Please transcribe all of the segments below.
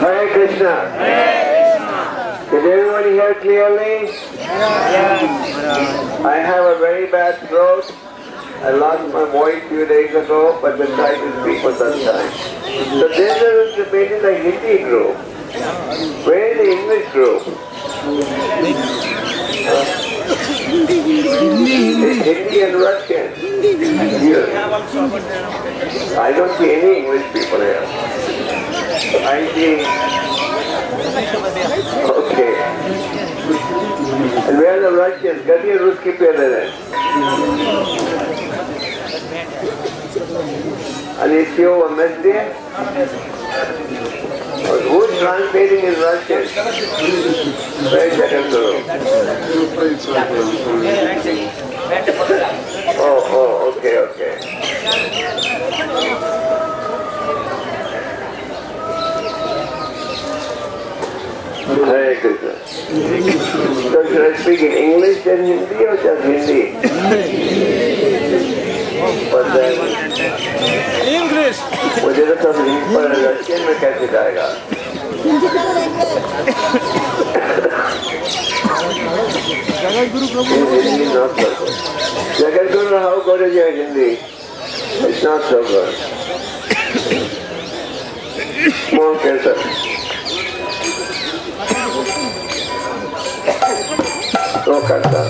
Hare Krishna. Did everyone hear clearly? I have a very bad throat. I lost my voice a few days ago, but will try to speak for some time. So this is debating the Hindi group. Where is the English group? Hindi and Russian. Here. I don't see any English people here. I see. Okay. And where are the Russians? Gati Ruski pehle hai. Alessio Mesdia? Who is translating in Russian? Where is that? Oh, okay. Hare Krishna. So should I speak in English and Hindi or just Hindi? But then English. मुझे तो सब पर Russian में कैसे जाएगा? Hindi not so good. Jagat Guru, how good is your Hindi? It's not so good. More cancer. No cancer.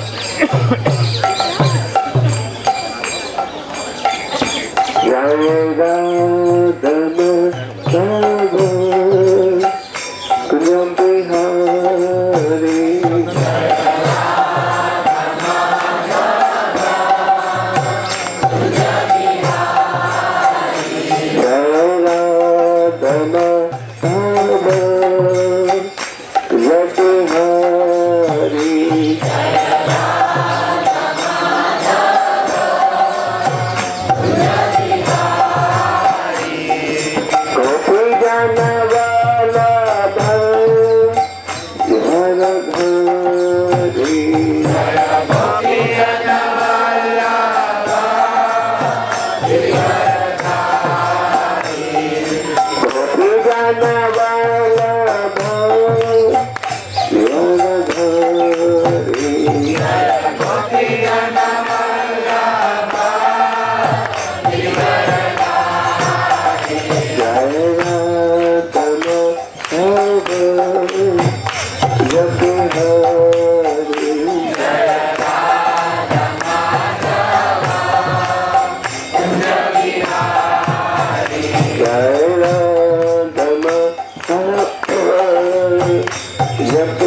जय राम जप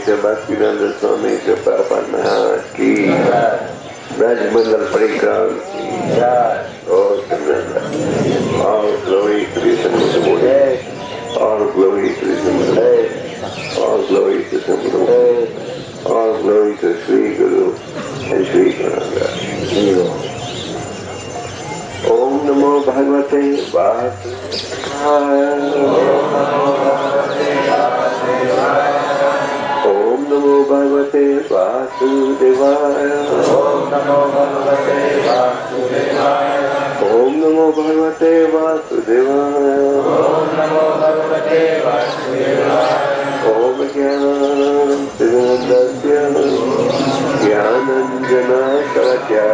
हरे भक्तिनंद स्वामी कृपा महाराज की ब्रजमंडल परिक्राम की और ग्लोरी कृष्ण और ग्लोरी कृष्ण और ग्लोरी कृष्ण और glory to Shri Guru and Shri Ganga. ओम नमो भगवते वासुदेवाय। ओम नमो भगवते वासुदेवाय। ओम नमो भगवते वासुदेवाय। ओम नमो भगवते वासुदेवाय। ओम नमो भगवते वासुदेवाय। ओम ज्ञानानन्दस्य ज्ञानाञ्जनशलाकया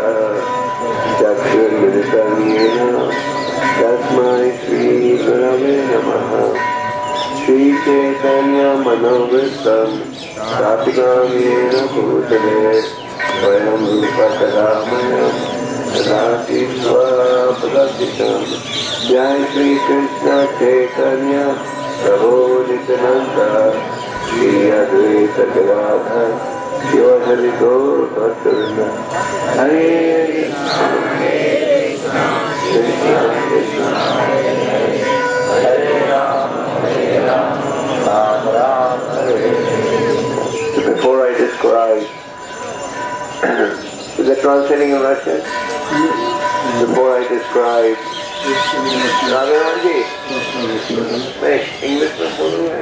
चक्षुर्मिलितं येन तस्मै श्री गुरवे नमः। श्री चैतन्य मनोवृत्तं स्थापितं येन भूतले स्वयं रूपकदामयं ददाति स्वपदर्शितं। जय श्री कृष्ण चैतन्य प्रभु नित्यानंद श्री अद्वैत गदाधर शिव हरि गौर भक्तवृंद। हरे understanding in Russian? Before I describe Radharani, मैं इंग्लिश में बोलूँगा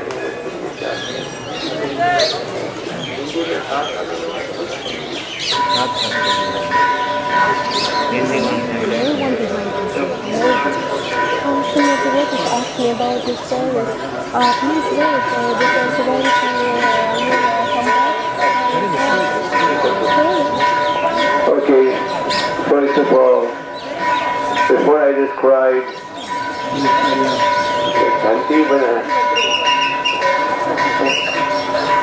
ask me about this service. Please wait because when Okay, first of all, before I describe the country,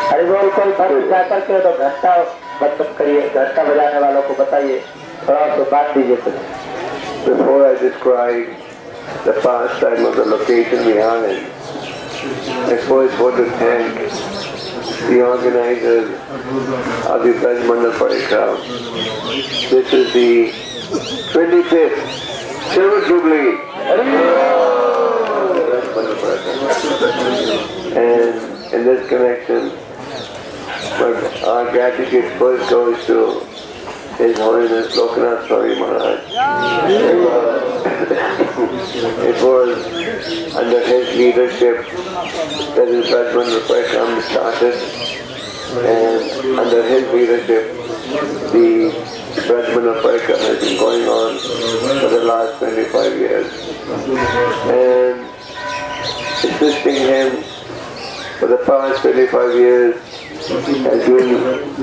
Haribol कोई बात जाकर के तो घंटा बचत करिए, घंटा बजाने वालों को बताइए, थोड़ा तो बात दीजिए कुछ. Before I describe the pastime of the location we are in, I first want to thank the organizers of the Braj Mandal Parikram. This is the 25th Silver Jubilee. And in this connection, our gratitude first goes to His Holiness Lokanath Swami Maharaj. It was under his leadership that the Braj Mandal Parikram started, and under his leadership the Braj Mandal Parikram has been going on for the last 25 years. And assisting him for the past 25 years has been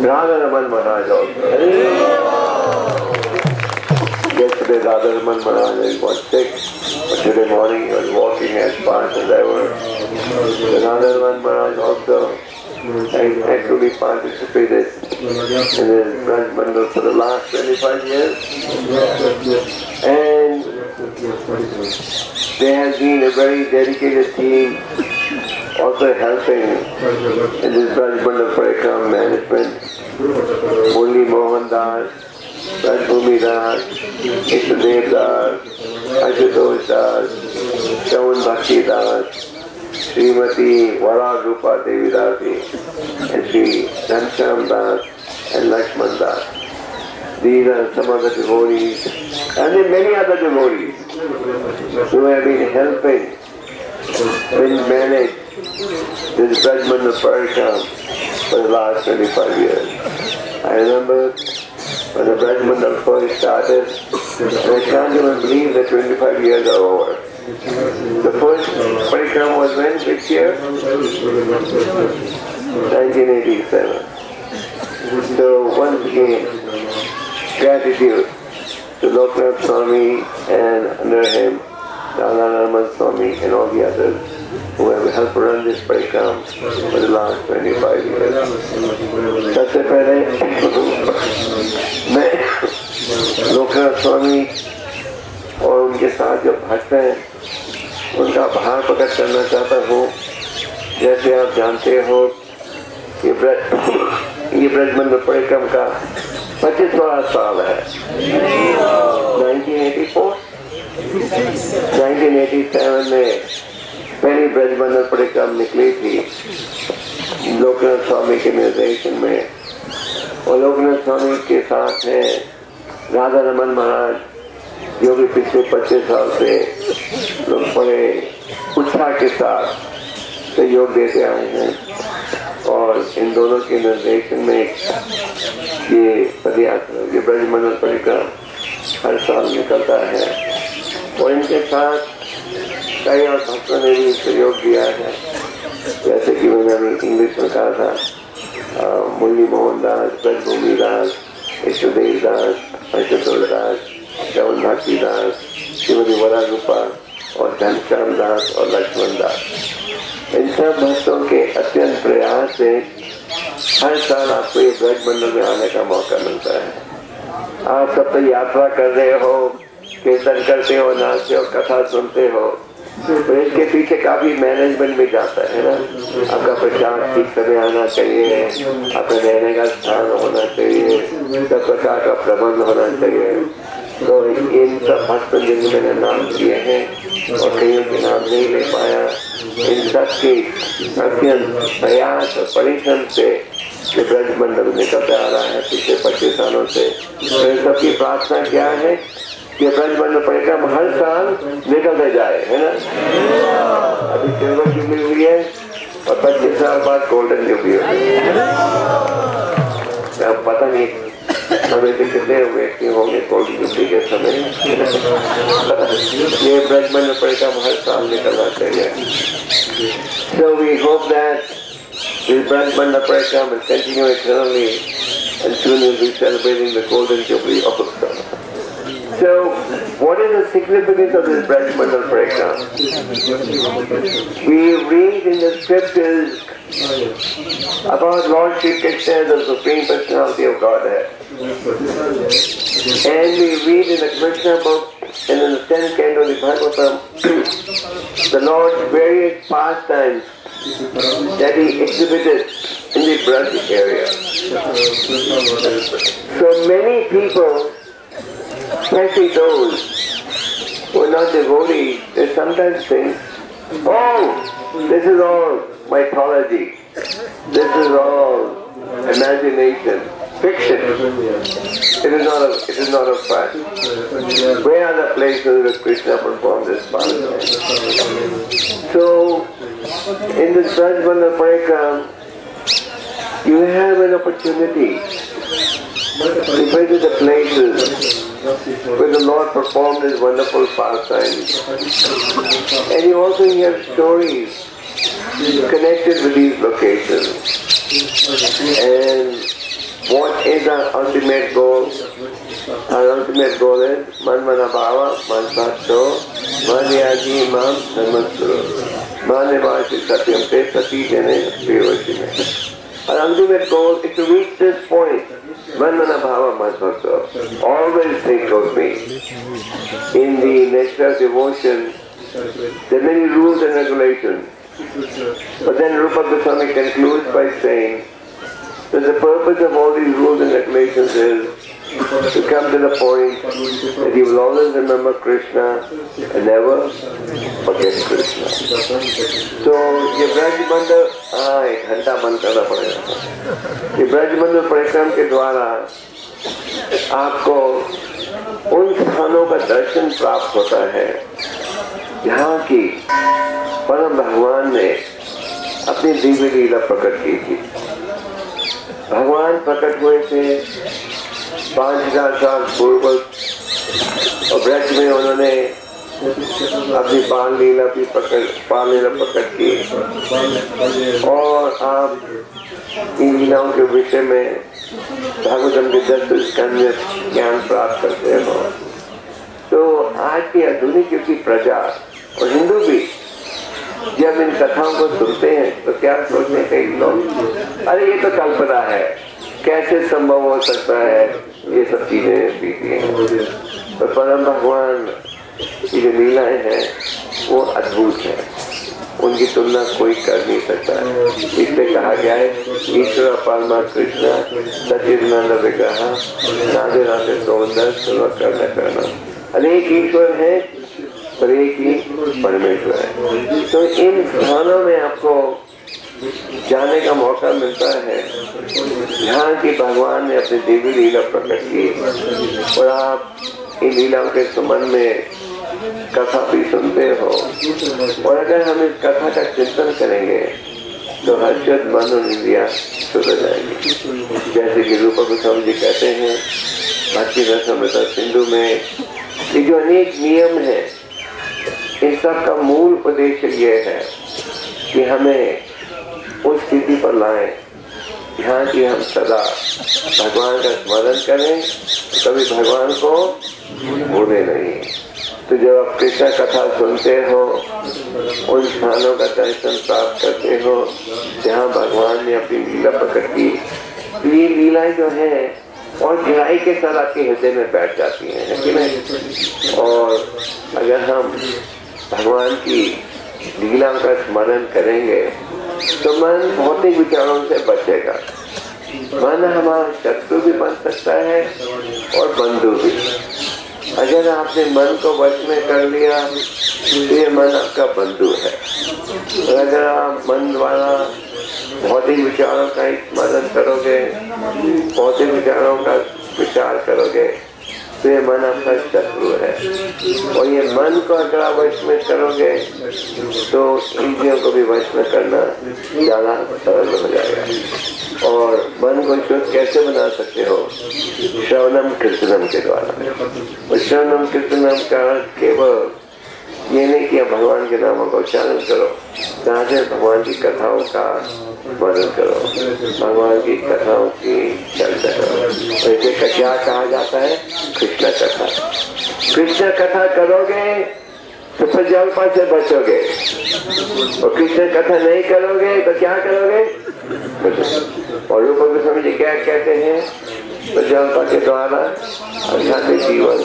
Radha Raman Maharaj also. Yesterday Radha Raman Maharaj got sick, but today morning he was walking as fast as ever. Radha Raman Maharaj also has actually participated in his Braj Mandal for the last 25 years. And there has been a very dedicated team also helping in this Braj Mandal Parikram management. Murli Mohan Das, Rajbhumi Das, Ishtadev Das, Ashutosh Das, Chavan Bhakti Das, Srimati Vara Rupa Devi Dasi, and Sri Ghanshyam Das and Lakshman Das. These are some of the devotees, and then many other devotees who have been helping to manage this Braj Mandal Parikram for the last 25 years. I remember when the Braj Mandal first started, and I can't even believe that 25 years are over. The first Parikram was when? Which year? 1987. So once again, gratitude to Lokanath Swami and under him Radha Raman Swami and all the others who have helped run this Parikram for the last 25 years. सबसे पहले मैं लोकनाथ स्वामी और उनके साथ जो भक्त हैं उनका आभार प्रकट करना चाहता हूँ. जैसे आप जानते हो ये ब्रज मंडल परिक्रम का 25वां साल है. 1987 में पहली ब्रज मंडल परिक्रम निकली थी लोकनाथ स्वामी के निर्देशन में, और लोकनाथ स्वामी के साथ हैं राधा रमन महाराज जो भी पिछले 25 साल से लोग बड़े उत्साह के साथ सहयोग देते आए हैं. और इन दोनों के निर्देशन में ये पदयात्रा ये ब्रज मंडल परिक्रम हर साल निकलता है, और इनके साथ कई और भक्तों ने भी सहयोग दिया है. जैसे कि मैंने अभी इंग्लिश में कहा था, मुरली मोहन दास, रजभूमि दास, ईश्वरदेव दास, आशुतोष दास, चवन भक्ति दास, श्रीमती वरा रूपा और घनश्याम दास और लक्ष्मण दास. इन सब भक्तों के अत्यंत प्रयास से हर साल आपको ये ब्रज मंडल में आने का मौका मिलता है. आप सब तो यात्रा कर रहे हो, कीर्तन करते हो, नाचते हो, कथा सुनते हो, तो इसके पीछे काफी मैनेजमेंट भी जाता है ना. आपका प्रसाद ठीक समय आना चाहिए, आपका रहने का स्थान होना चाहिए, सब प्रकार का प्रबंध होना चाहिए. तो इन सब भक्त जिन मैंने नाम लिए हैं और कईयों के नाम नहीं ले पाया, इन सबके अत्यंत प्रयास और परिश्रम से ये ब्रज मंडल निकलता आ रहा है पिछले 25 सालों से। तो इन सबकी प्रार्थना क्या है कि ब्रज मंडल परिक्रमा हर साल निकलते जाए, है ना। अभी सिल्वर जुबली हुई है और 25 साल बाद गोल्डन जुबली होगी। अब पता नहीं समय से कितने व्यक्ति होंगे गोल्डन जुबली के समय। ये ब्रज मंडल परिक्रमा हर साल निकलना चाहिए। So we hope that this Braj Mandal Parikram will continue eternally and soon we'll be celebrating the golden jubilee also. So, what is the significance of this Braj Mandal Parikram? We read in the scriptures about Lord Sri Krishna, the Supreme Personality of Godhead. And we read in the Krishna book and in the 10th canto of the Bhagavatam the Lord's various pastimes that he exhibited in the Braj area. So many people, especially those who are not devotees, they sometimes think, oh, this is all mythology, this is all imagination, fiction. It is not a fact. Where are the places where Krishna performed this pastime? So, in this Braj Mandal Parikram, you have an opportunity to visit the places where the Lord performed his wonderful pastimes. And you also hear stories connected with these locations. And what is our ultimate goal? Our ultimate goal is Man Mana Bhava, Man Satto, Man Yaji Mam, Namaskuru, Man Nevasi Satyam Te Sati Jene Priyavashine. Our ultimate goal is to reach this point. Man Mana Bhava, Man Satto. Always think of me. In the nature of devotion, there are many rules and regulations. But then Rupa Goswami concludes by saying that the purpose of all these rules and regulations is to come to the point that you will always remember Krishna and never forget Krishna. So, ये ब्रज मंडल, एक घंटा बंद करना पड़ेगा। ये ब्रज मंडल परिक्रम के द्वारा आपको उन स्थानों का दर्शन प्राप्त होता है जहाँ की परम भगवान ने अपनी दिव्य लीला प्रकट की थी। भगवान प्रकट हुए थे 5000 साल पूर्व और ब्रज में उन्होंने अपनी बाल लीला प्रकट की। और आप इन लीलाओं के विषय में भागवतम के 10 स्कंद में ज्ञान प्राप्त करते हो। तो आज की आधुनिक युग की प्रजा और हिंदू भी जब इन कथाओं को सुनते हैं तो क्या सोचते हैं कई लोग, अरे ये तो कल्पना है, कैसे संभव हो सकता है ये सब चीजें बीती हैं। तो परम भगवान की जो लीलाएं हैं वो अद्भुत है, उनकी तुलना कोई कर नहीं सकता है। इसलिए कहा गया है ईश्वर परमा कृष्ण सचिदानंद विग्रह राधे राधे सौंदर्य सर्व करना। अनेक ईश्वर है पर एक ही परमेश्वर है। तो इन स्थानों में आपको जाने का मौका मिलता है जहाँ की भगवान ने अपनी दिव्य लीला प्रकट की और आप इन लीलाओं के संबंध में कथा भी सुनते हो। और अगर हम इस कथा का चिंतन करेंगे तो हर्षद मन और इंद्रियां सुधर जाएंगी। जैसे कि रूप गोस्वामी जी कहते हैं भक्ति रसामृत सिंधु में ये जो अनेक नियम है इन सब का मूल उद्देश्य ये है कि हमें उस स्थिति पर लाएं जहाँ की हम सदा भगवान का स्मरण करें, कभी भगवान को भूले नहीं। तो जब आप कृष्ण कथा सुनते हो उन स्थानों का दर्शन प्राप्त करते हो जहाँ भगवान ने अपनी लीला प्रकट की। ये लीलाएं जो है और गहराई के साथ आपके हृदय में बैठ जाती हैं, कि नहीं। और अगर हम भगवान की लीला का स्मरण करेंगे तो मन भौतिक विचारों से बचेगा। मन हमारा शत्रु भी बन सकता है और बंधु भी। अगर आपने मन को वश में कर लिया तो ये मन आपका बंधु है। और अगर आप मन द्वारा भौतिक विचारों का स्मरण करोगे, भौतिक विचारों का विचार करोगे तो ये मन आपका शत्रु है। और ये मन को अगर आप वश में करोगे तो इंद्रियों को भी वश में करना ज्यादा सरल हो जाएगा। और मन को शुद्ध कैसे बना सकते हो? श्रवणम कीर्तनम के द्वारा। और श्रवणम कीर्तनम का केवल ये नहीं कि भगवान के नामों का उच्चारण करो, ताजे भगवान की कथाओं का स्मरण करो, भगवान की कथाओं की चर्चा करो। ऐसे का क्या कहा जाता है? कृष्ण कथा। कृष्ण कथा करोगे तो फिर जलपा से बचोगे, और कृष्ण कथा नहीं करोगे तो क्या करोगे? और रूप गोस्वामी जी क्या कहते हैं? तो जलपा के द्वारा आध्यात्मिक जीवन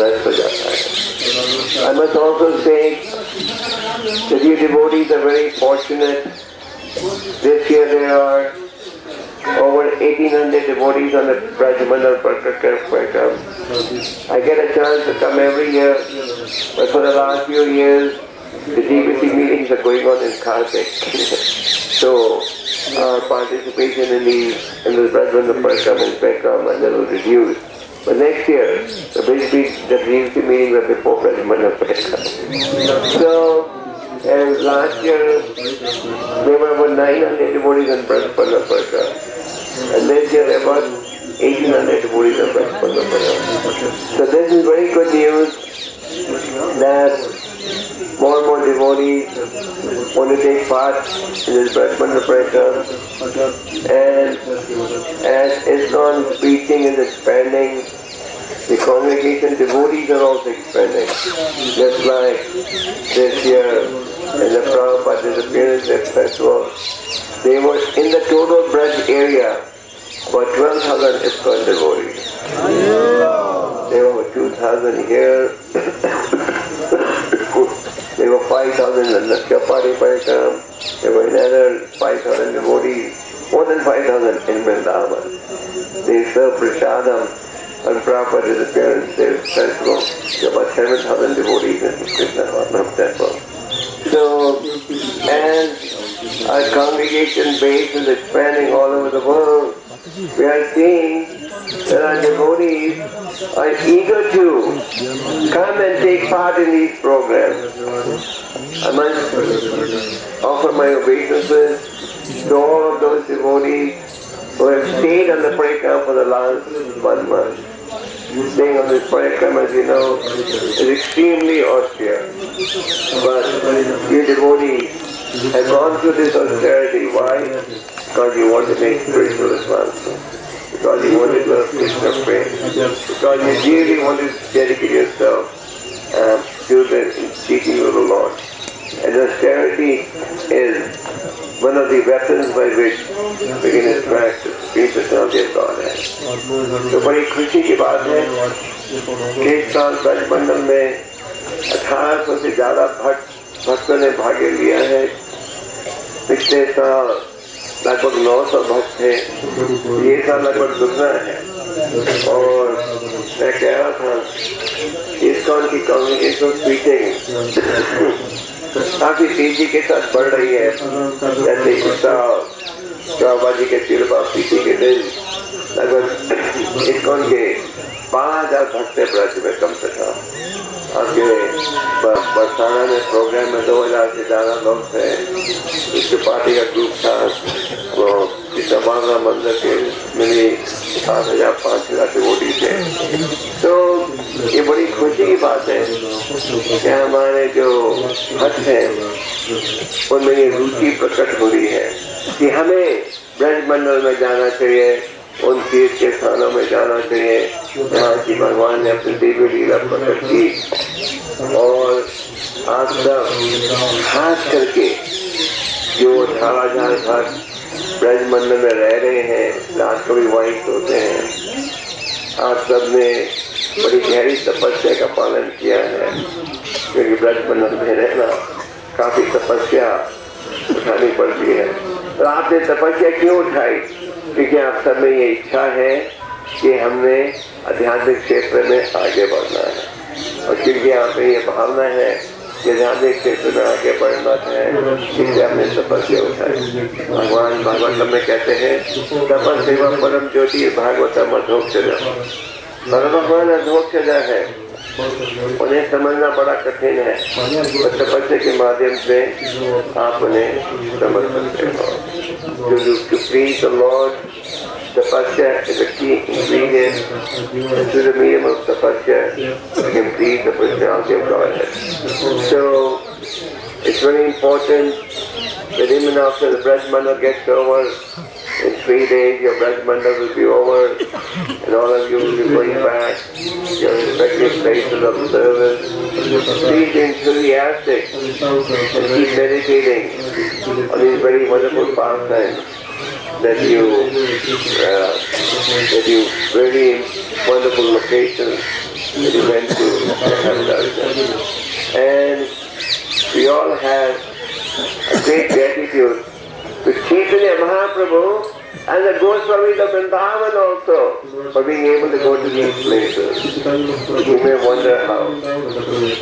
नष्ट हो जाता है। I must also say that you devotees are very fortunate. This year there are over 1800 devotees on the Brajmandal program. I get a chance to come every year, but for the last few years the DBC meetings are going on in Kartik. So our participation in the Brajmandal program has become a little reduced. But next year, the DBC meetings are before Brajmandal program. So, as last year, there were about 900 devotees on Brajmandal program. And this year there were 1800 devotees on Brajmandal program. So this is very good news that more and more devotees want to take part in this Brajmandal program. And as ISKCON's preaching is expanding, the congregation devotees are also expanding. Just like this year in the Prabhupada Disappearance Festival, they were in the total Braj area for 12,000 ISKCON devotees. There were 2,000 here. There were 5,000 in the Chapari Parikram. There were another 5,000 devotees, more than 5,000 in Vrindavan. They served prasadam on Prabhupada Disappearance Festival. There were about 7,000 devotees in Krishna temple. So, as our congregation base is expanding all over the world, we are seeing that our devotees are eager to come and take part in these programs. I must offer my obeisances to all of those devotees who have stayed on the program for the last 1 month. Staying on this program, as you know, is extremely austere. But you devotees have gone through this austerity. Why? Because you want to make spiritual advancement. Because you want to love Krishna prema. Because you really want to dedicate yourself to the teaching of the Lord. And austerity is one of the weapons by which we can attract the Supreme Personality of Godhead. तो बड़ी खुशी की बात है कि इस साल ब्रजमंडल में 1800 से ज्यादा भक्तों ने भाग लिया है। पिछले साल लगभग 900 भक्त थे, ये साल लगभग दुगना है। और मैं कह रहा था ISKCON की कम्युनिकेशन स्पीचिंग काफी तेजी के साथ बढ़ रही है। जैसे प्रभुपाद जी के तिरुपा प्रीति के दिन लगभग ISKCON के 5000 भक्त ब्रज में कम से कम। आपके बरसाना में प्रोग्राम में 2000 से ज्यादा लोग थे। इसके पार्टी का ग्रुप था, वो बांगला मंदिर के मिली 7000 5000 डिवोटी थे। तो ये बड़ी खुशी की बात है कि हमारे जो भक्त हैं उनमें ये रुचि प्रकट हो रही है कि हमें ब्रज मंडल में जाना चाहिए, उन तीर्थ के स्थानों में जाना चाहिए जहाँ की भगवान ने अपनी दिव्य लीला प्रकट की। और आप सब खास करके जो 18,000 भक्त ब्रज मंडल में रह रहे हैं, रात को भी वहीं सोते हैं, आप सब ने बड़ी गहरी तपस्या का पालन किया है। क्योंकि ब्रज मंडल में रहना काफी तपस्या उठानी पड़ती है। तो आपने तपस्या क्यों उठाई? क्योंकि आप सब में ये इच्छा है कि हमने आध्यात्मिक क्षेत्र में आगे बढ़ना है, और क्योंकि यहाँ पे ये भावना है कि आध्यात्मिक क्षेत्र में आगे बढ़ना है, इसलिए हमने तपस्या उठाई। भगवान भागवतम में कहते हैं तपस्या परम ज्योति भागवतम अधोक्षज। भगवान अधोक्षज है, उन्हें समझना बड़ा कठिन है, पर तपस्या के माध्यम से आप उन्हें समझ सकते हो। To please the Lord, tapasya is a key ingredient, and through the medium of tapasya, you can please the personality of Godhead. So, it's very important that even after the Braj Mandal gets over, in 3 days your Braj Mandal will be over, and all of you will be going back to your respective places of service. Please be enthusiastic and keep meditating on these very wonderful pastimes that you very wonderful locations that you went to have done. And we all have a great gratitude to Chaitanya Mahaprabhu and the Goswamis of Vrindavan also for being able to go to these places. You may wonder how.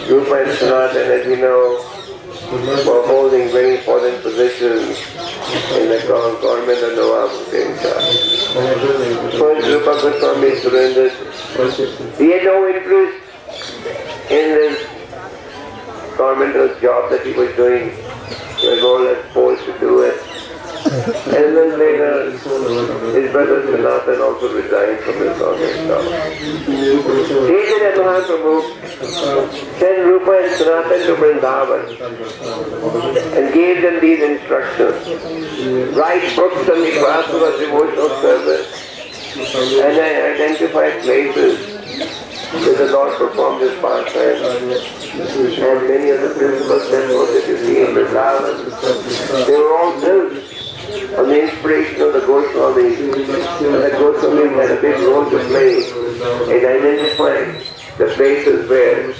Rupa and Sanatan, as you know, were holding very important positions in the government of Nawab Hussain Shah. First, Rupa Goswami surrendered. He had no interest in this governmental job that he was doing. He was all forced to do it. And then later, his brother Sanatan also resigned from his government job. Chaitanya Mahaprabhu sent Rupa and Sanatan to Vrindavan and gave them these instructions. Write books on the path of devotional service and identify places where the Lord performed his pastime. And many of the principal temples that you see in Vrindavan, they were all built on the inspiration of the Goswamis. And the Goswamis had a big role to play in identifying the places where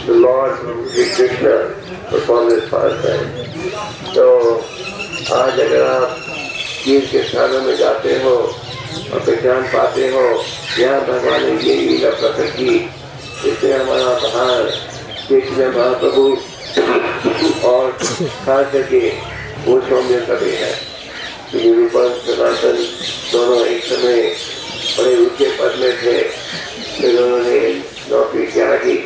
the Lord Sri Krishna performed his pastime. So, आज अगर आप तीर्थ के स्थानों में जाते हो और पहचान पाते हो यहाँ भगवान ने ये लीला प्रकट की, इससे हमारा आधार कृष्ण महाप्रभु और खास करके गोस्वामियों का भी है। रूपा सनातन दोनों एक समय बड़े ऊंचे पद में थे, फिर उन्होंने नौकरी त्याग की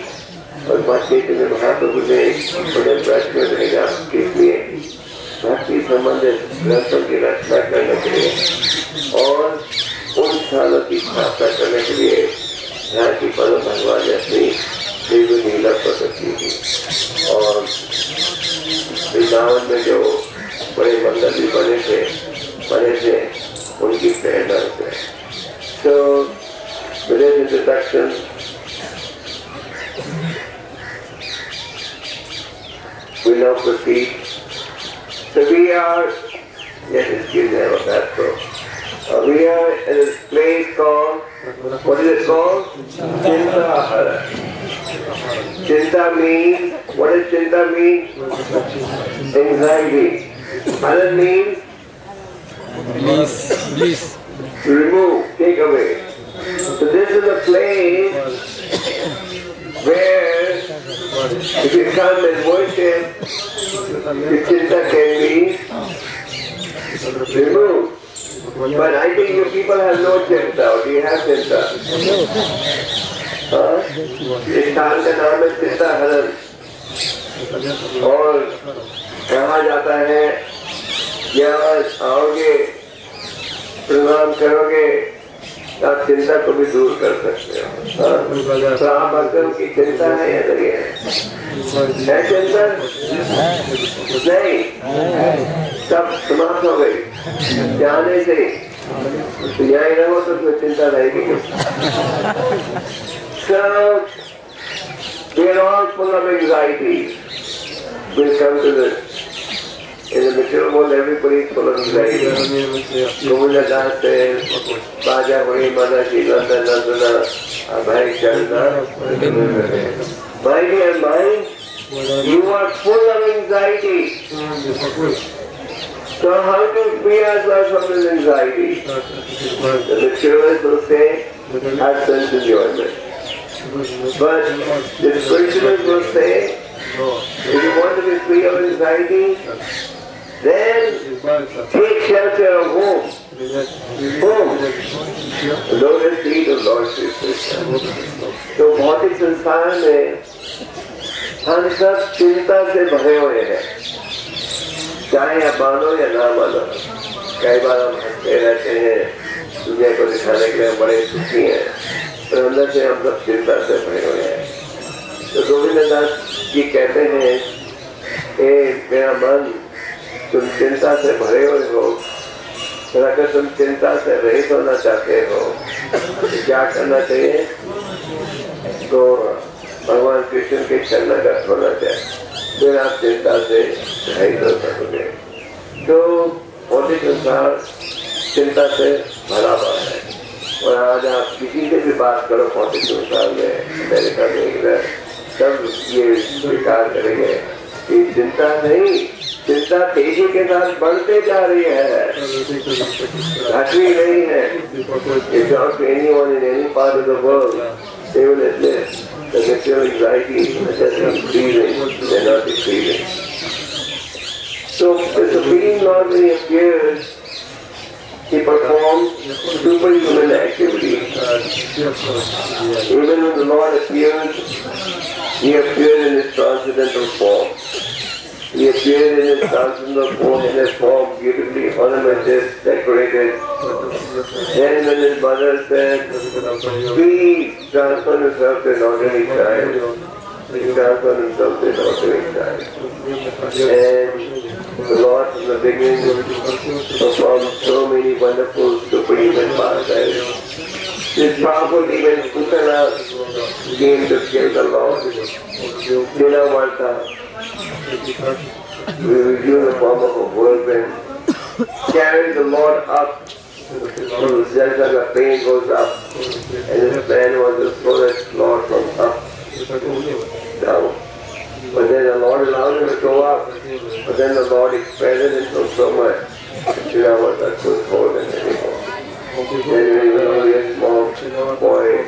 और चैतन्य महाप्रभु ने उन्हें ब्रज में भेजा, इसलिए भक्ति संबंधित ग्रंथों की रचना करने के लिए और उन स्थानों की स्थापना करने के लिए यहाँ की परम भगवान ने अपनी दिव्य लीला प्रकट की थी। और वृंदावन में जो बड़े मंदिर भी बने थे उनकी प्रेरणा से। So, with this introduction, we now proceed. So we are, yes, excuse me, I have a bad throat. We are in a place called, what is it called? Chintahara. Chinta means, what does Chinta mean? Anxiety. Hara means? Bliss. To remove, take away. So this is a place where if you come and worship, the Chinta can be removed. But I think you people have no Chinta, or do you have Chinta? इस स्थान का नाम है चिंताहरण और कहा जाता है यहाँ आओगे प्रणाम करोगे आप चिंता को भी दूर कर सकते हो। तो आप भक्तों की चिंता है या नहीं है चिंता? नहीं, सब समाप्त हो गई जाने से। तो यहाँ ही रहो तो कोई चिंता रहेगी। So, we are all full of anxiety. We'll come to this. In the material world, everybody is full of anxiety. Govinda Das says, Baja Hari Manaji Nanda Nandana Abhay Chandra. My dear mind, you are full of anxiety. So how to free ourselves from this anxiety? The materialists will say, have sense enjoyment. But the spiritualists will say, if you want to be free of anxiety, then take shelter of home. Home. Lotus feet of Lord Shri Krishna. तो भौतिक संसार में हम सब चिंता से भरे हुए हैं, चाहे आप मानो या ना मानो। कई बार हम हंसते रहते हैं, दुनिया को दिखाने के लिए हम बड़े सुखी हैं, पर अंदर से हम सब चिंता से भरे हुए हैं। तो गोविंददास जी कहते हैं, ए मेरा मन, तुम चिंता से भरे हुए हो, तो अगर तुम चिंता से रहित होना चाहते हो तो क्या करना चाहिए? तो भगवान कृष्ण के शरणागत होना चाहिए, फिर आप चिंता से रहित हो सकोगे। तो भौतिक संसार चिंता से भरा हुआ है, और आज आप किसी से भी बात करो भौतिक संसार में, अमेरिका में, इधर, सब ये स्वीकार करेंगे कि चिंता नहीं, चिंता तेजी के साथ बढ़ते जा रही है, घट रही नहीं है। If you talk to anyone in any part of the world, they will admit that if your anxiety is just increasing, they're not decreasing. So the Supreme Lord, when he appears, he performs superhuman activities. Even when the Lord appears, he appeared in his transcendental form. He appeared in his transcendental form, in his form beautifully ornamented, decorated. Then when his mother said, please transform yourself to an ordinary child, he transformed himself to an ordinary child. And the Lord from the beginning performed so many wonderful superhuman pastimes. This powerful demon Putana came to kill the Lord. Dinavarta, with the form of a whirlwind, carried the Lord up. So the sense of the pain goes up, and his plan was to throw that Lord from up down. But then the Lord allowed him to go up, but then the Lord expanded himself so much that Srinivasa couldn't hold him anymore. Then when he was only a small boy, he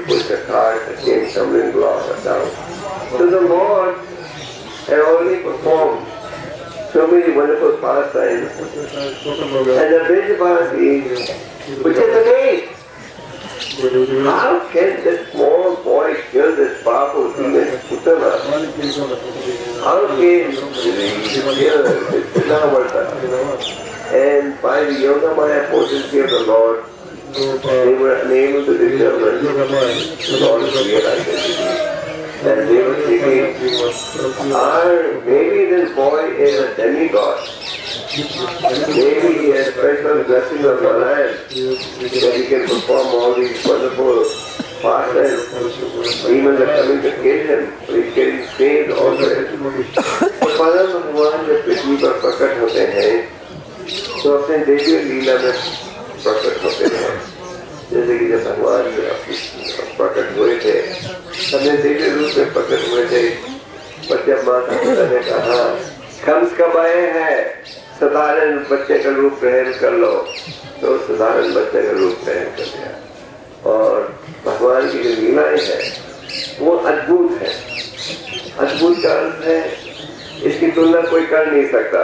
pushed the cart and came tumbling block down. So the Lord had already performed so many wonderful pastimes. And the Vrindavasi, which is the name, how can this small boy kill this powerful demon Putana? How can he kill this Dinavarta? And by the Yoga Maya potency of the Lord, they were unable to determine the Lord's real identity. And they were thinking, maybe this boy is a demigod. Maybe he has special blessing of the land that he can perform all these wonderful pastimes. Demons are coming to kill him, so he's getting saved always. तो परम भगवान जब पृथ्वी पर प्रकट होते हैं तो अपने दिव्य लीला में प्रकट होते हैं। जैसे कि जब भगवान प्रकट हुए थे, अपने दिव्य रूप में प्रकट हुए थे, पर जब माता पिता ने कहा कंस कब आए हैं, साधारण बच्चे का रूप ग्रहण कर लो, तो साधारण बच्चे का रूप ग्रहण कर लिया। और भगवान की जो लीलाएं हैं वो अद्भुत है। अद्भुत का अर्थ है इसकी तुलना कोई कर नहीं सकता,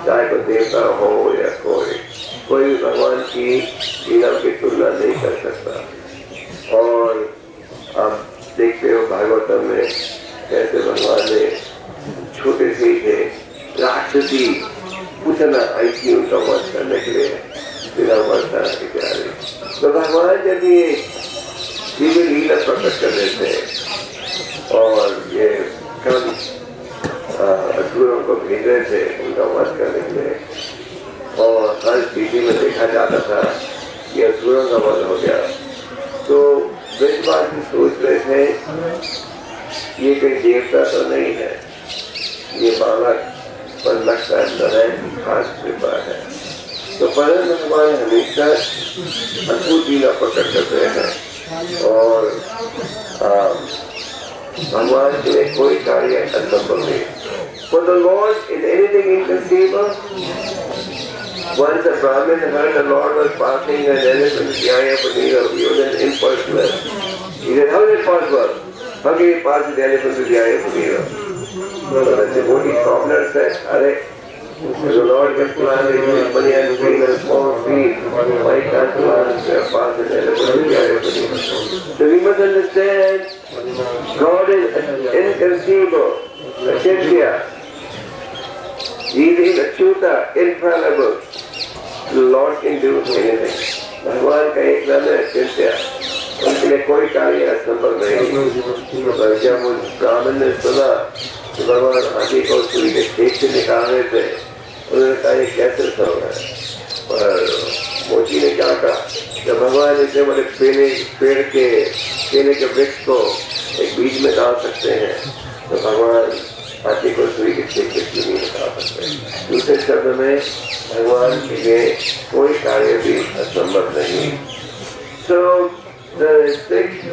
चाहे कोई देवता हो या कोई भगवान की लीला की तुलना नहीं कर सकता। और आप देखते हो भागवतम में कैसे भगवान ने छोटे से थे राक्षसी पूतना आई थी उनका वध करने के लिए Dinavarta इत्यादि। तो भगवान जब ये दिव्य लीला प्रकट कर देते हैं और ये कम असुरों को भेज रहे थे उनका वध करने के लिए, और हर स्थिति में देखा जाता था कि असुरों का वध हो गया, तो ब्रजवासी सोच रहे थे ये कोई देवता तो नहीं है, ये बालक पर लगता है नारायण की खास कृपा है। तो परम भगवान हमेशा अद्भुत लीला प्रकट करते हैं और भगवान के लिए कोई कार्य असंभव नहीं। For the Lord is anything inconceivable? Once a Brahmin heard the Lord was passing an elephant Yaya Panira. He was an impersonal. He said, how is it possible? How can he pass the elephant with Yaya Panira? So the devotee traveler said, Are, the Lord can plant a huge money and bring a small seed. Why can't plant pass an elephant with Yaya Panira? So we must understand, God is inconceivable, Achintya. He is Achyuta, infallible. The Lord can do anything. भगवान का एक नाम है अचिंत्य, उनके लिए कोई कार्य असंभव नहीं। पर जब उस ब्राह्मण ने सुना कि भगवान हाथी को सूर्य के खेत से निकाल रहे थे, उन्होंने कहा ये कैसे संभव है? पर मोची ने क्या कहा, जब भगवान इतने बड़े पेड़ के केले के वृक्ष को एक बीज में डाल सकते हैं, तो भगवान हाथी को सूर्य के खेत से क्यों नहीं निकाल सकते? दूसरे शब्द में भगवान के लिए कोई कार्य भी असंभव नहीं। So the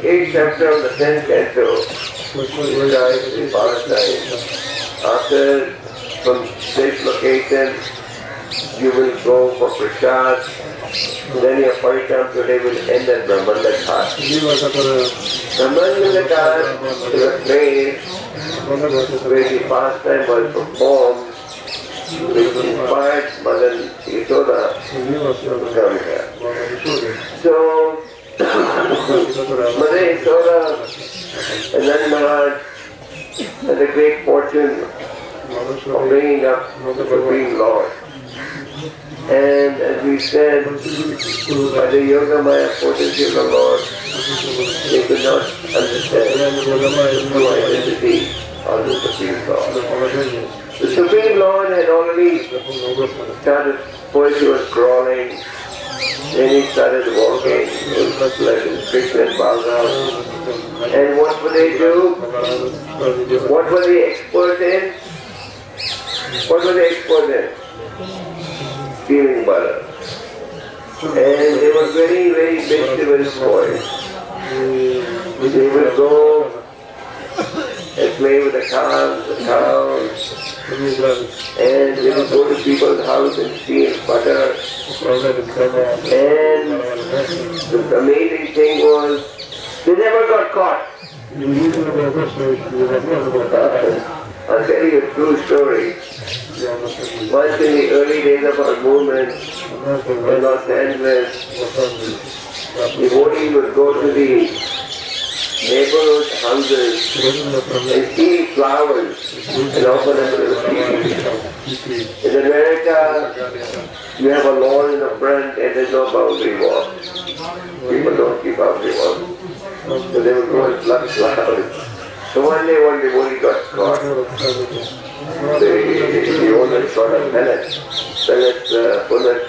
8th chapter of the 10th canto describes the Palestine. After from this location you will go for prasad, then your parikram today will end at Brahmanda Ghat. Brahmanda Ghat is a place where the pastime was performed, which inspired Mother Yashoda to come here. So, Mother Yashoda and then Maharaj had the great fortune of bringing up the Supreme Lord. And as we said, by the Yoga Maya potency of the Lord, they could not understand the true identity of the Supreme Lord. The Supreme Lord had already started, first he was crawling, then he started walking, like Krishna and Balram. And what would they do? What were they expert in? What were they expert in? Stealing butter. And they were very, very mischievous boys. They would go and play with the calves, the cows, and they would go to people's house and steal butter. And the amazing thing was, they never got caught. I'll tell you a true story. Once in the early days of our movement in Los Angeles, devotees would go to the neighborhood houses and steal flowers and offer them to the people. In America, you have a lawn in the front and there's no boundary wall. People don't keep boundary walls. So they would go and pluck flowers. So one day one devotee got caught. The owner shot a pellet bullet,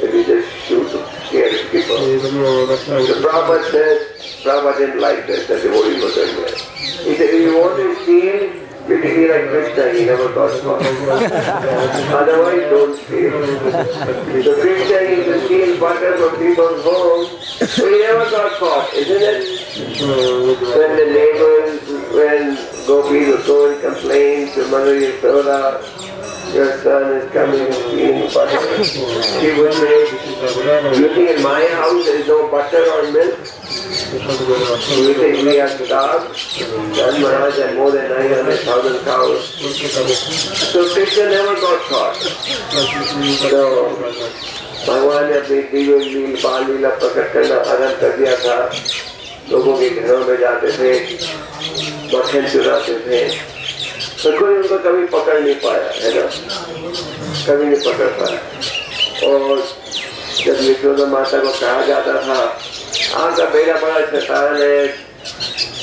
and he just shoot to scare people. The Prabhupada said, Prabhupada didn't like that, the devotee was doing that. He said, if you want to steal, you can be like Krishna, he never got caught. Otherwise, don't steal. So Krishna used to steal butter from people's homes, so he never got caught, isn't it? When the neighbors, when gopis would go and complain to Mother Yashoda, your son is coming and stealing butter. She would say, you think in my house there is no butter or milk? You think we are starved? Dhan Maharaj had more than 900,000 cows. So Krishna never got caught. So भगवान ने अपनी दिव्य लील बाल लीला प्रकट करना आरंभ कर दिया था। लोगों के घरों में जाते थे, मक्खन चुराते थे, तो कोई उनको कभी पकड़ नहीं पाया, है ना? कभी नहीं पकड़ पाया। और जब यशोदा माता को कहा जाता था, आपका बेटा बड़ा शैतान है,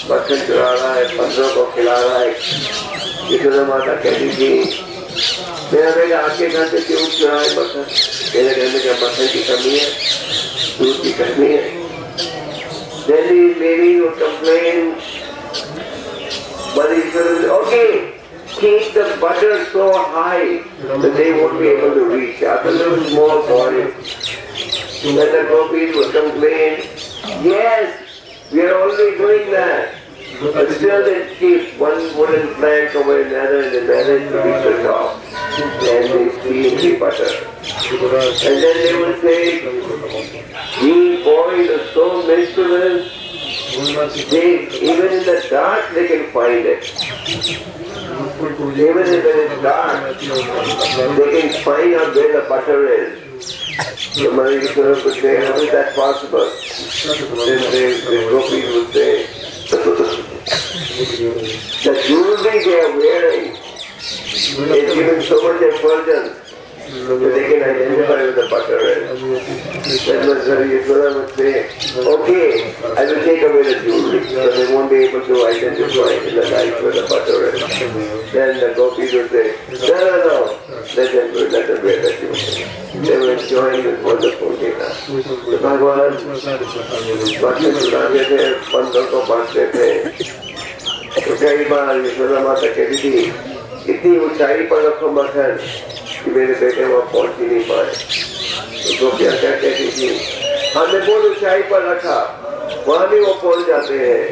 मक्खन चुरा रहा है, बंदरों को खिला रहा है, यशोदा माता कहती थी, मेरा बेटा आपके घर से क्यों चुराए मक्खन? मेरे घर में क्या मक्खन की कमी है, दूध की कमी है? Then these ladies would complain, but he said, okay, keep the butter so high that they won't be able to reach out. A little small boy. Then the gopis would complain, yes, we are already doing that. But still they keep one wooden plank over another and another to reach the top. and they steam the butter. And then they would say, these boys are so mischievous, even in the dark they can find it. Even if it is dark, they can find out where the butter is. So Mother Yashoda would say, how is that possible? Then the gopis would say, the jewelry they are wearing is given so much effulgence that they can identify where the butter is. Then Mother Yashoda would say, okay, I will take away the jewelry, so they won't be able to identify in the light where the butter is. Then the gopis would say, no, let them wear the jewelry. They were enjoying this wonderful Gita. तो भगवान बातें सुनाते थे, पंडितों को बांटते थे। तो कई बार यशोदा माता कहती थी, इतनी ऊंचाई पर रखो मक्खन कि मेरे बेटे वहाँ पहुँच ही नहीं पाए। तो गोपियाँ क्या कहती थी, हमने बहुत ऊंचाई पर रखा, वहाँ भी वो पहुँच जाते हैं।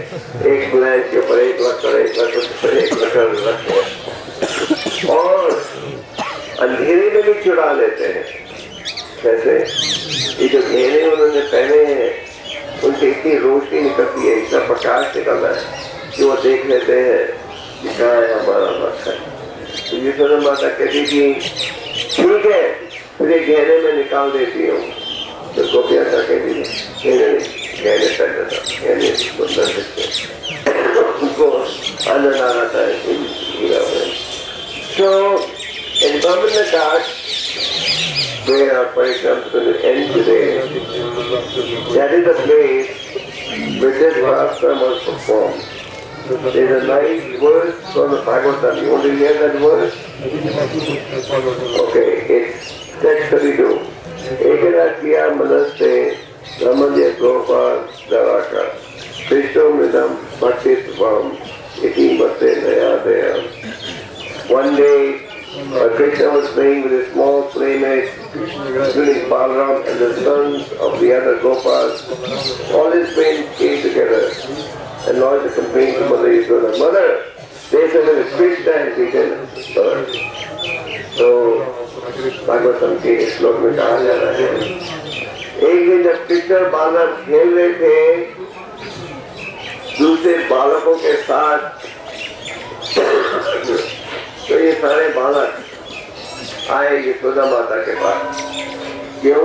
एक ब्लैंक के ऊपर एक लकड़ रखे और अंधेरे में भी चुरा लेते हैं। कैसे? ये जो घेरे उन्होंने पहने हैं, उनसे इतनी रोशनी निकलती है, इतना प्रकाश निकल रहा है कि वो देख लेते हैं कि कहाँ है हमारा मक्खन। तो यशोदा माता कहती थी, ठीक है, मुझे घेरे में निकाल देती हूँ। तो गोपियाँ क्या कहती थी, घेरे पहनना था, घेरे सुंदर दिखते, उनको आनंद आ रहा था। So in Brahmana Ghat, where our program is going to end today, that is the place where this pastime was performed. There is a nice verse from the Bhagavatam. You want to hear that verse? Okay, it's text 32. Ekada kiya manaste Brahmanya Gopal Dharaka Krishna Midam Bhaktitvam Iti Bhakte Nayadayam. One day, Krishna was playing with his small playmate, including Balaram and the sons of the other Gopals. All his friends came together and lodged a complaint to Mother Yashoda. Mother, they said that Krishna has eaten bird. So, Bhagavatam के श्लोक में कहा जा रहा है, एक दिन जब कृष्ण और बालक खेल रहे थे दूसरे बालकों के साथ, तो ये सारे बालक आए यशोदा माता के पास। क्यों?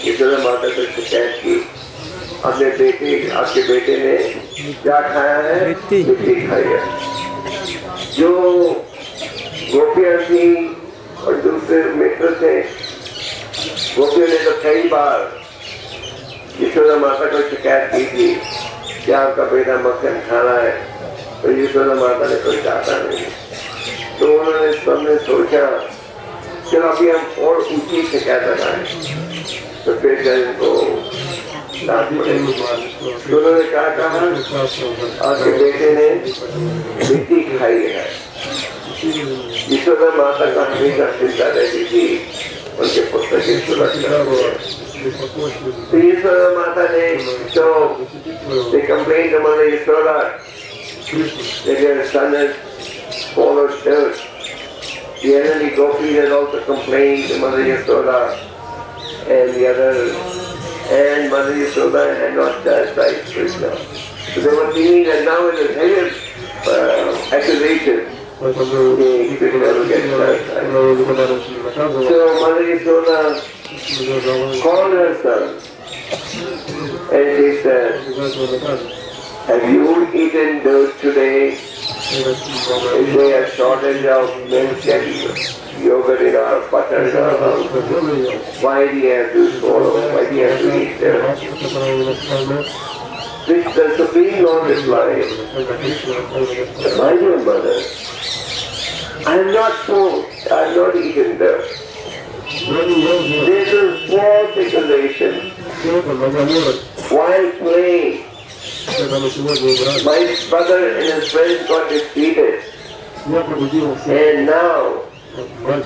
यशोदा माता को शिकायत की, आपके बेटे ने क्या खाया है? मिट्टी खाई है। जो गोपियां थी और दूसरे मित्र थे, गोपियों ने तो कई बार यशोदा माता को शिकायत की थी कि आपका बेटा मक्खन खा रहा है, तो यशोदा माता ने कोई कहा नहीं। तो उन्होंने सबने सोचा, चलो अभी हम और ऊंची शिकायत लगाएं, तो फिर इनको डांट पड़ेगी। तो उन्होंने क्या कहा, आपके बेटे ने मिट्टी खाई है। यशोदा माता का हमेशा चिंता रहती थी उनके पुत्र की सुरक्षा। तो यशोदा माता ने they complained to Mother Yashoda that their son has swallowed dirt. The elderly gopis had also complained to Mother Yashoda and the others, and Mother Yashoda had not chastised Krishna. So they were thinking that now it is heavy accusation. Krishna will get chastised. So Mother Yashoda called her son and she said, have you eaten dirt today? Is there a shortage of milk and yogurt in our butter in our house? Why do you have to swallow? Why do you have to eat dirt? The Supreme Lord replied, my dear mother, I am not full, I have not eaten dirt. This is small speculation. While playing, my brother and his friends got defeated, and now,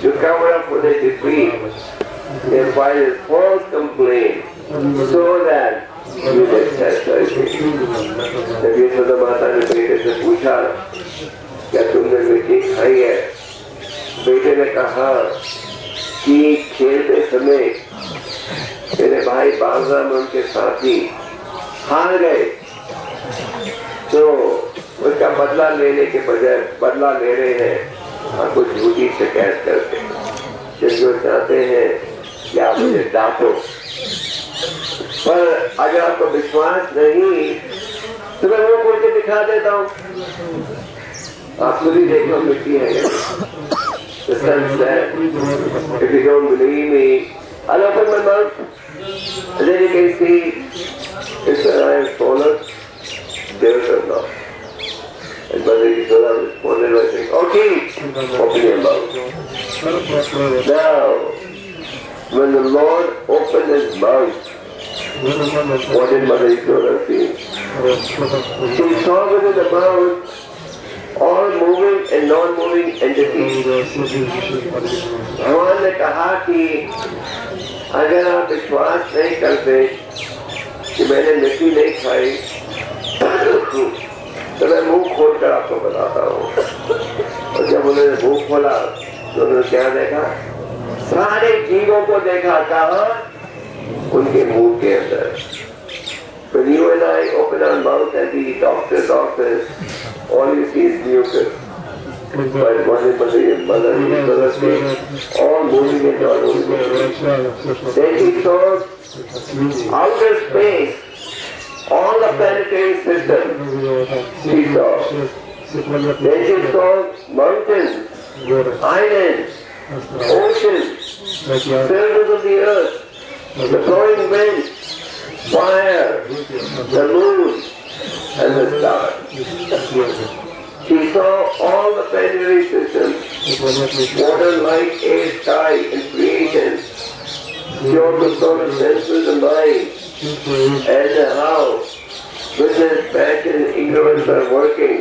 to cover up for the defeat, they filed a false complaint so that you get chastised. जब यशोदा माता ने बेटे से पूछा क्या तुमने मिट्टी खाई है, बेटे ने कहा कि खेलते समय मेरे भाई बालराम उनके साथी हार गए, तो उसका बदला लेने के बजाय बदला ले रहे हैं आपको झूठी शिकायत करके, जिसको चाहते हैं कि आप मुझे डांटो। पर अगर आपको विश्वास नहीं तो मैं वो बोल के दिखा देता हूँ, आप खुद ही देख लो मिट्टी है। The sun said, if you don't believe me, I'll open my mouth, and then you can see if I am fallen, there is not. And Mother Yashoda responded by saying, okay, open your mouth. Now, when the Lord opened his mouth, what did Mother Yashoda see? She saw within the mouth all moving and non-moving entities. भगवान ने कहा कि अगर आप विश्वास नहीं करते कि मैंने मिट्टी नहीं खाई तो मैं मुंह खोलकर आपको बताता हूँ। और जब उन्होंने मुंह खोला तो उन्होंने क्या देखा? सारे जीवों को देखा। कहा? उनके मुंह के अंदर। When you and I open our mouth and the doctor's office, all you see is mucus. But mother all moving and not moving. Then he saw outer space, all the planetary system. He saw. Then he saw mountains, islands, oceans, surface of the earth, the flowing wind, fire, the moon, and the stars. She saw all the planetary systems, water, light, air, sky, and creation. She also saw the senses and mind, and how goodness, passion, and ignorance are working.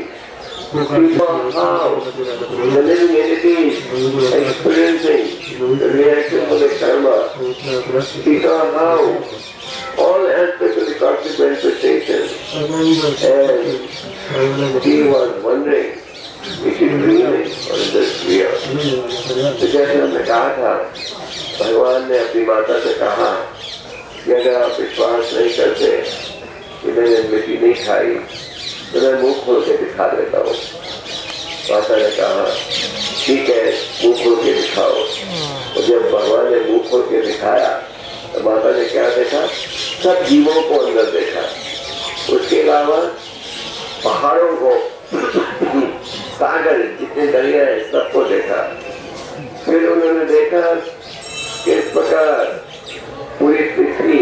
She saw how the living entities experiencing the reaction of the karma. She saw how all aspects of the cosmic manifestation, and she was wondering, is she dreaming or is this real? तो जैसे हमने कहा था, भगवान ने अपनी माता से कहा कि अगर आप विश्वास नहीं करते कि मैंने मिट्टी नहीं खाई तो मैं मुंह खोल के दिखा देता हूँ। माता ने कहा ठीक है, मुंह खोल के दिखाओ। और जब भगवान ने मुंह खोल के दिखाया तो माता ने क्या देखा? सब जीवों को अंदर देखा, उसके अलावा पहाड़ों को, सागर, जितने दरिया है, सबको देखा। फिर उन्होंने देखा कि इस प्रकार पूरी पृथ्वी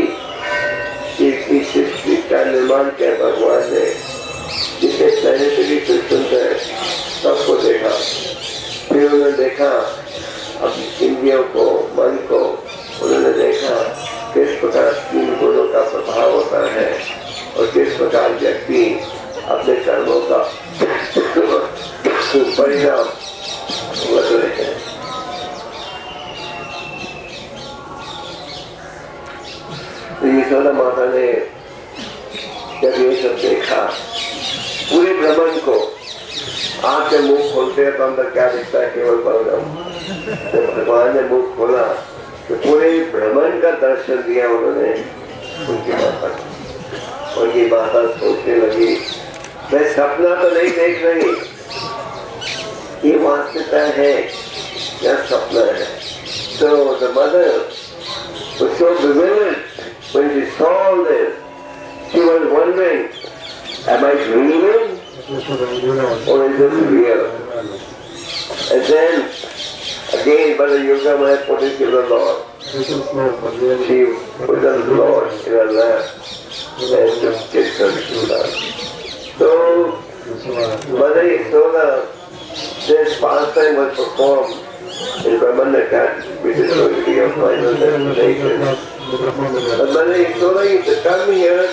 की सृष्टि का निर्माण किया भगवान ने, जितने प्लैनेटरी सिस्टम्स है सबको देखा। फिर उन्होंने देखा अब इंद्रियों को, मन को, उन्होंने देखा किस प्रकार तीन गुणों का प्रभाव होता है और किस प्रकार व्यक्ति अपने कर्मों का परिणाम भुगत रहे हैं। तो यशोदा माता ने जब ये सब देखा, पूरे ब्रह्मांड को, आँख से मुंह खोलते हैं तो अंदर क्या दिखता है? केवल परब्रह्म। जब भगवान ने मुंह खोला तो पूरे ब्रह्मांड का दर्शन दिया उन्होंने उनकी माता को। उनकी माता सोचने लगी, मैं सपना तो नहीं देख रही, ये वास्तविकता है या सपना है? So the mother was so bewildered when she saw all this. She was wondering, am I dreaming or is this real? And then again, Mother Yogamaya put it to the Lord. She put the Lord in her lap and just kissed her to her. So, Mother Yashoda, this pastime was performed in Brahmanda Ghat, which is going to be your final destination. But Mother Yashoda used to come here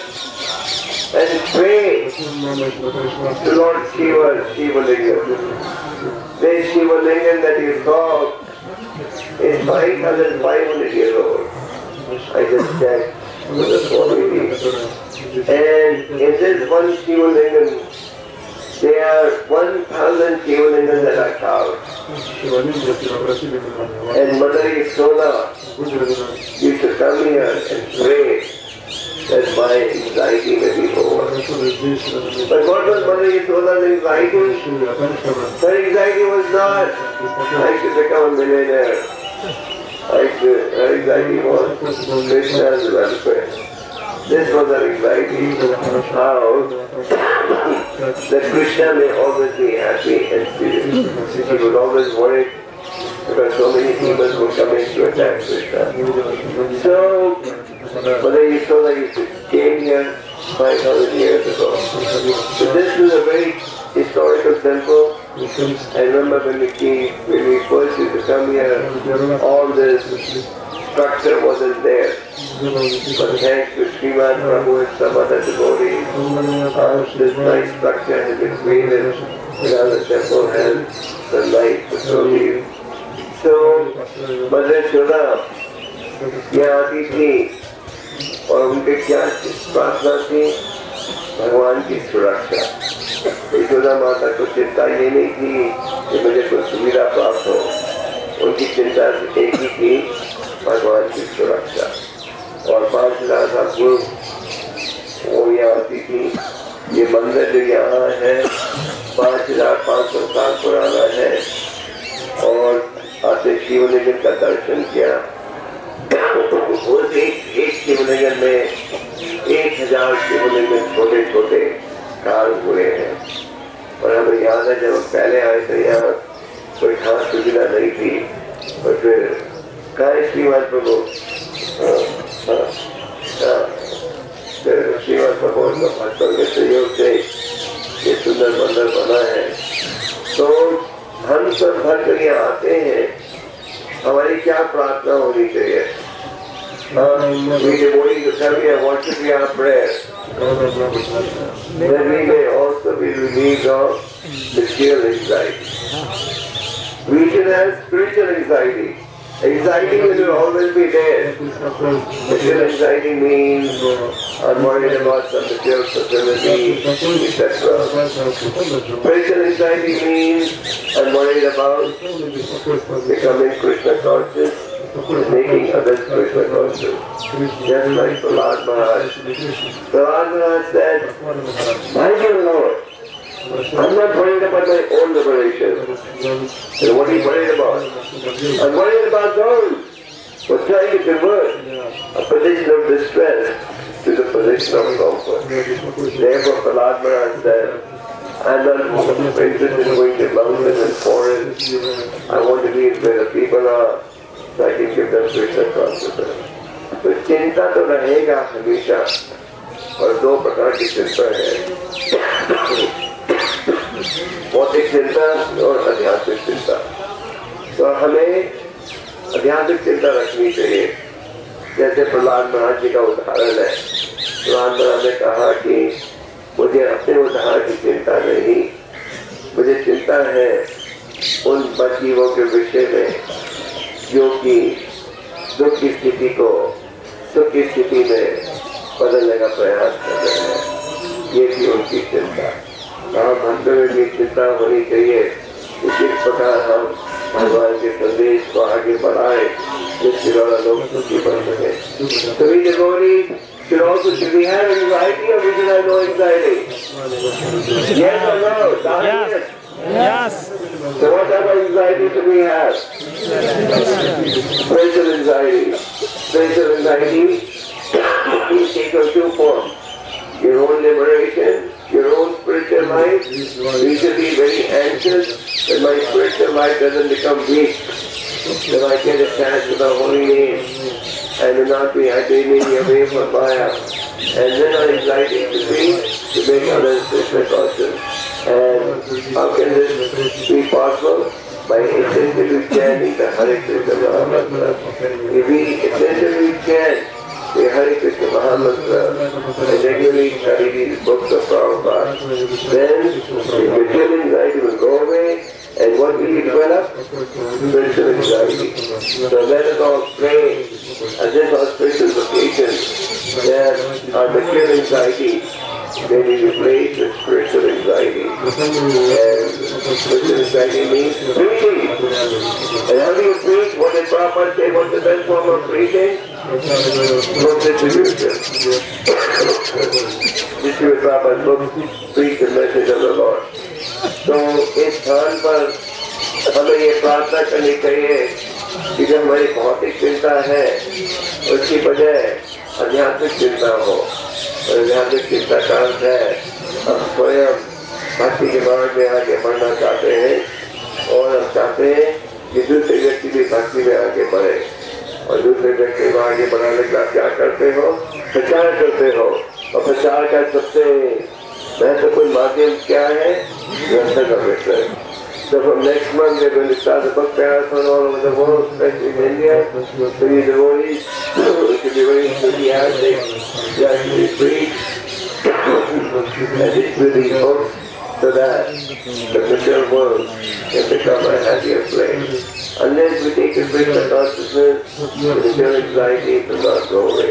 and pray to Lord Shiva Lingam. This Shiva Lingam that you saw is 5,500 years old. I just checked with the Swami. And in this one Shiva Lingam, there are 1,000 Shivalingas at our house. And Mother Yasoda used to come here and pray that my anxiety may be over. But what was Mother Yasoda's anxiety? Her anxiety was not, I should become a millionaire. Her anxiety was Krishna's welfare. This was her anxiety. How that Krishna may always be happy and peaceful. She was always worried because so many people were coming to attack Krishna. So, Mother Yasoda came here 5,000 years ago. So this is a very historical temple. I remember when we first used to come here, all this structure wasn't there. But thanks to Srimad Prabhu and some other devotees, this nice structure has been created. Now the temple has the light facilities. So, Mother Yasoda यहाँ आती थी और उनके क्या प्रार्थना थी? भगवान की सुरक्षा। यशोदा माता को चिंता ये नहीं थी कि मुझे कोई सुविधा प्राप्त हो, उनकी चिंता एक ही थी, भगवान की सुरक्षा। और 5,000 साल पूर्व वो यहाँ आती थी। ये मंदिर जो यहाँ है 5,500 साल पुराना है और आते शिवलिंग का दर्शन किया। उस एक शिवलिंग में 1,000 शिवलिंग छोटे छोटे काल हुए हैं। और हमें याद है जब हम पहले आए थे यहाँ कोई खास सुविधा नहीं थी। और फिर कहा श्रीमान प्रभु श्रीमान प्रभु भक्तों के सहयोग से ये सुंदर मंदिर बना है। तो हम सब भर कर यहाँ आते हैं, हमारी क्या प्रार्थना होनी चाहिए? We devotees to come here worshiping our prayers. Then we may also be relieved of material anxiety. We should have spiritual anxiety. Anxiety will always be there. Material anxiety means I'm worried about some material facility, etc. Spiritual anxiety means I'm worried about becoming Krishna conscious, making others Krishna conscious. Just like Prahlad Maharaj. Prahlad Maharaj said, my dear Lord, I'm not worried about my own liberation. And what are you worried about? I'm worried about those who are trying to convert a position of distress to the position of comfort. Therefore Prahlad Maharaj said, I'm not interested in going to mountains and forests. I want to be where the people are, so I can give them Krishna consciousness. तो चिंता तो रहेगा हमेशा, और 2 प्रकार की चिंता है, भौतिक चिंता और आध्यात्मिक चिंता। तो हमें आध्यात्मिक चिंता रखनी चाहिए। जैसे प्रहलाद महाराज जी का उदाहरण है। प्रहलाद महाराज ने कहा कि मुझे अपने उद्धार की चिंता नहीं, मुझे चिंता है उन जीवों के विषय में जो कि दुख की स्थिति को सुख की स्थिति में बदलने का प्रयास कर रहे हैं। ये थी उनकी चिंता। हम भक्तों में भी चिंता होनी चाहिए कि किस प्रकार हम भगवान के संदेश को आगे बढ़ाएं जिससे द्वारा लोग सुखी बन सके। So we devotees should we have anxiety or we should have no anxiety? Yes or no? Yes. Yes. So what type of anxiety should we have? Spiritual anxiety. Spiritual anxiety is taken of 2 forms. Your own liberation, your own spiritual life. You should be very anxious that my spiritual life doesn't become weak, that I get attached to the holy name and will not be attaining away from Maya. And then our anxiety should be to make others Krishna conscious. And how can this be possible? By essentially chanting the Hare Krishna Mahamantra. If we essentially chant the Hare Krishna Mahamantra and regularly study these books of Prabhupada, then the material anxiety will go away. And what will you develop? Spiritual anxiety. So let us all pray as this auspicious occasion that our material anxiety may be replaced with spiritual anxiety. anxiety. And spiritual anxiety means breathing. And how do you breathe? What did Prabhupada say? What's the best form of breathing? Distribution. Distribute Prabhupada's book, preach the message of the Lord. तो इस स्थान पर हमें ये प्रार्थना करनी चाहिए कि जो हमारी भौतिक चिंता है उसकी बजाय आध्यात्मिक चिंता हो। और आध्यात्मिक चिंता का अर्थ है हम स्वयं भक्ति के मार्ग में आगे बढ़ना चाहते हैं और हम चाहते हैं कि दूसरे व्यक्ति भी भक्ति में आगे बढ़े। और दूसरे व्यक्ति को आगे बढ़ाने के लिए क्या करते हो? प्रचार करते हो। और प्रचार का सबसे महत्वपूर्ण माध्यम क्या है? ग्रंथ का वितरण। So from next month we're going to start the book marathon all over the world, especially in India. So you devotees, we should be very enthusiastic to actually preach and distribute books so that the material world can become a happier place. Unless we take a Krishna consciousness, the material anxiety does not go away.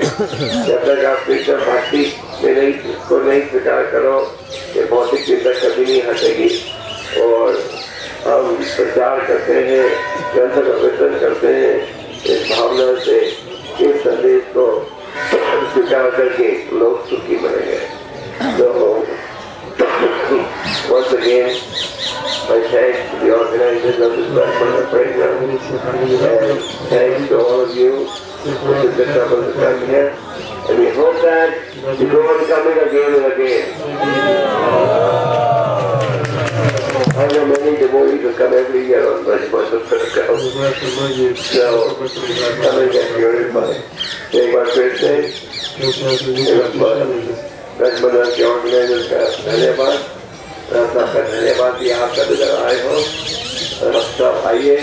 जब तक आप कृष्ण भक्ति में इसको नहीं स्वीकार करो, ये भौतिक चिंता कभी नहीं हटेगी। और हम प्रचार करते हैं, ग्रंथ का वितरण करते हैं, इस भावना से इस संदेश को स्वीकार करके लोग सुखी बनेंगे। So once again, my thanks to the organizers of this Brahmana program, and thanks to all of you who took the trouble to come here. And we hope that you go on coming again and again. I know many devotees who come every year on Brahmana program. So come and get purified. Take our first day. Brahmana के organizers का धन्यवाद। आपका धन्यवाद कि आप सब इधर आए हो। और आप सब आइए,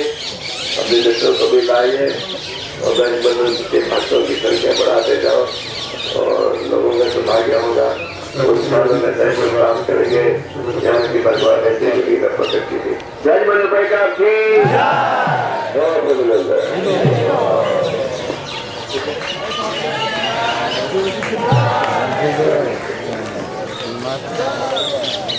अपने मित्रों को भी लाइए और ब्रह्मन के भक्तों की संख्या बढ़ाते जाओ और लोगों का सौभाग्य होगा। उन स्थानों में दर्शन प्राप्त करेंगे जहाँ की भगवान ने देवी का प्रकट की थी। जय वल्लभ का की जय।